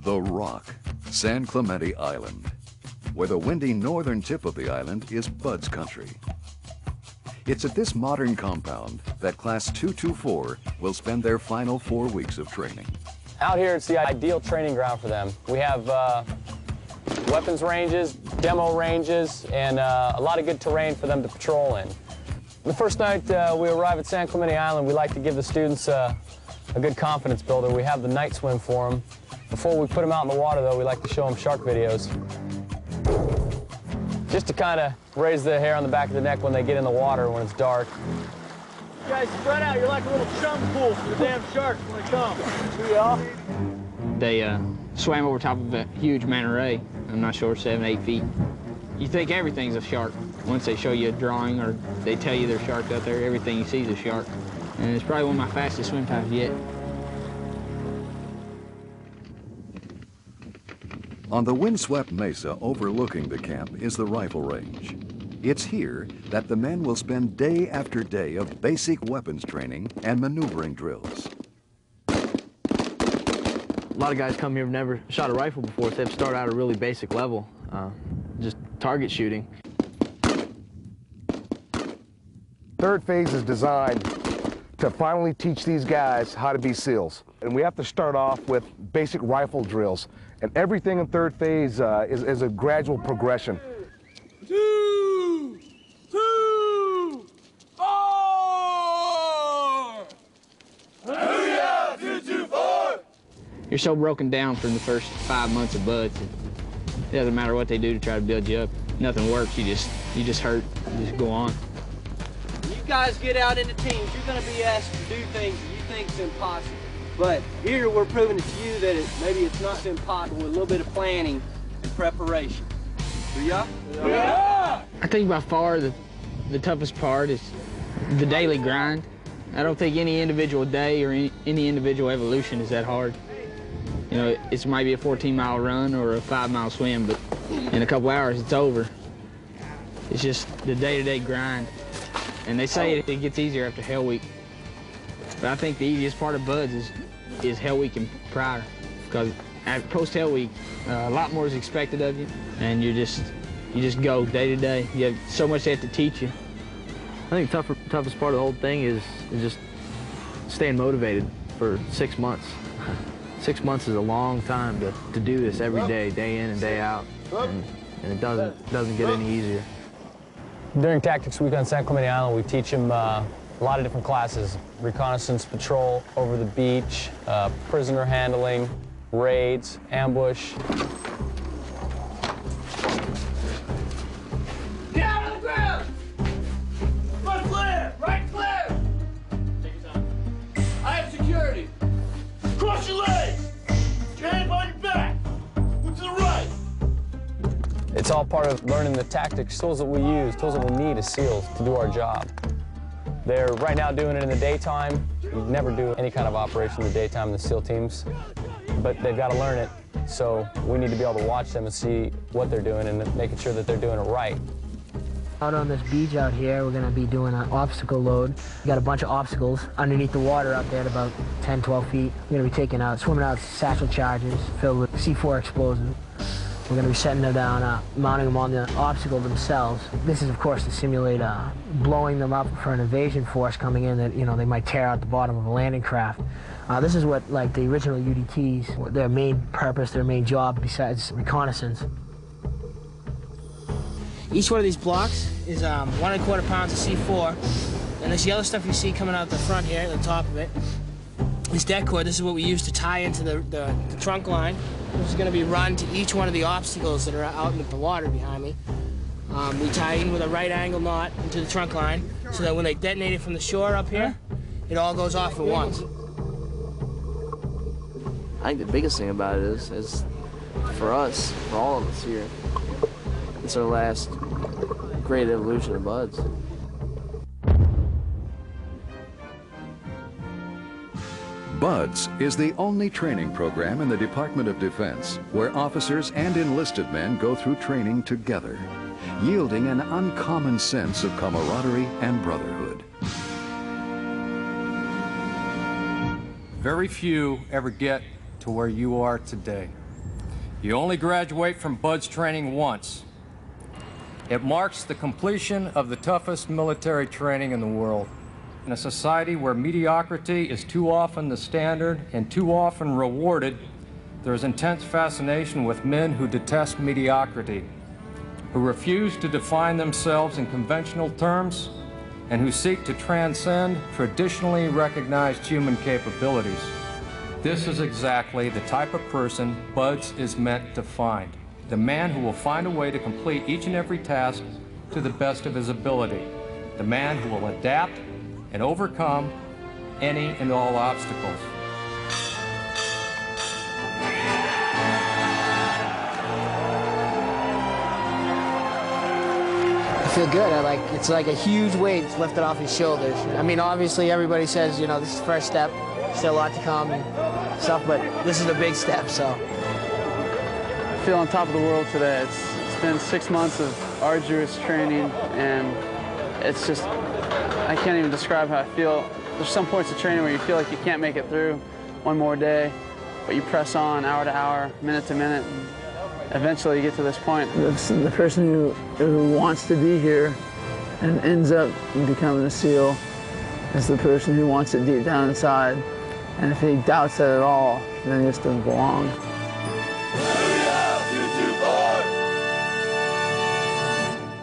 The Rock, San Clemente Island, where the windy northern tip of the island is Bud's country. It's at this modern compound that Class 224 will spend their final 4 weeks of training. Out here, it's the ideal training ground for them. We have weapons ranges, demo ranges, and a lot of good terrain for them to patrol in. The first night we arrive at San Clemente Island, we like to give the students a good confidence builder. We have the night swim for them. Before we put them out in the water, though, we like to show them shark videos. Just to kind of raise the hair on the back of the neck when they get in the water when it's dark. You guys spread out. You're like a little chum pool for the damn sharks when they come. Yeah. They swam over top of a huge manta ray. I'm not sure, 7, 8 feet. You think everything's a shark. Once they show you a drawing or they tell you there's sharks out there, everything you see is a shark. And it's probably one of my fastest swim times yet. On the windswept mesa overlooking the camp is the rifle range. It's here that the men will spend day after day of basic weapons training and maneuvering drills. A lot of guys come here who've never shot a rifle before, so they have to start out at a really basic level, just target shooting. Third phase is designed to finally teach these guys how to be SEALs. And we have to start off with basic rifle drills. And everything in third phase is a gradual progression. 2, 2, 4! Hallelujah! 2, 2, 4! You're so broken down from the first 5 months of Buds. It doesn't matter what they do to try to build you up. Nothing works. You just hurt. You just go on. You guys get out into teams. You're going to be asked to do things that you think is impossible. But here we're proving it to you that maybe it's not impossible with a little bit of planning and preparation. Do ya? Yeah! I think by far the toughest part is the daily grind. I don't think any individual day or any individual evolution is that hard. You know, it might be a 14-mile run or a 5-mile swim, but in a couple hours it's over. It's just the day-to-day grind. And they say it gets easier after Hell Week. But I think the easiest part of Buds is Hell Week and prior. Because at post-Hell Week, a lot more is expected of you, and you just go day to day. You have so much they have to teach you. I think the toughest part of the whole thing is just staying motivated for 6 months. 6 months is a long time to do this every day, day in and day out, and it doesn't get any easier. During Tactics Week on San Clemente Island, we teach them a lot of different classes: reconnaissance, patrol, over the beach, prisoner handling, raids, ambush. Get out of the ground! Front clear! Right clear! Take your time. I have security. Cross your legs! Put your hand behind your back. Look to the right. It's all part of learning the tactics, tools that we use, tools that we need as SEALs to do our job. They're right now doing it in the daytime. We never do any kind of operation in the daytime in the SEAL teams, but they've got to learn it. So we need to be able to watch them and see what they're doing and making sure that they're doing it right. Out on this beach out here, we're going to be doing an obstacle load. We got a bunch of obstacles underneath the water out there at about 10, 12 feet. We're going to be swimming out satchel charges filled with C4 explosives. We're going to be setting them down, mounting them on the obstacle themselves. This is, of course, to simulate blowing them up for an invasion force coming in that, they might tear out the bottom of a landing craft. This is what, like the original UDTs, their main purpose, their main job besides reconnaissance. Each one of these blocks is 1 1/4 pounds of C4, and this yellow stuff you see coming out the front here, at the top of it, this deck cord. This is what we use to tie into the trunk line, which is going to be run to each one of the obstacles that are out in the water behind me. We tie in with a right angle knot into the trunk line so that when they detonate it from the shore up here, it all goes off at once. I think the biggest thing about it is for us, for all of us here, it's our last great evolution of Buds. Buds is the only training program in the Department of Defense where officers and enlisted men go through training together, yielding an uncommon sense of camaraderie and brotherhood. Very few ever get to where you are today. You only graduate from BUDS training once. It marks the completion of the toughest military training in the world. In a society where mediocrity is too often the standard and too often rewarded, there is intense fascination with men who detest mediocrity, who refuse to define themselves in conventional terms, and who seek to transcend traditionally recognized human capabilities. This is exactly the type of person BUDS is meant to find. The man who will find a way to complete each and every task to the best of his ability. The man who will adapt and overcome any and all obstacles. I feel good. It's like a huge weight lifted off his shoulders. I mean, obviously everybody says, you know, this is the first step, still a lot to come and stuff, but this is a big step, so. I feel on top of the world today. It's been 6 months of arduous training, and it's just, I can't even describe how I feel. There's some points of training where you feel like you can't make it through one more day, but you press on hour to hour, minute to minute, and eventually you get to this point. The person who wants to be here and ends up becoming a SEAL is the person who wants it deep down inside. And if he doubts it at all, then he just doesn't belong.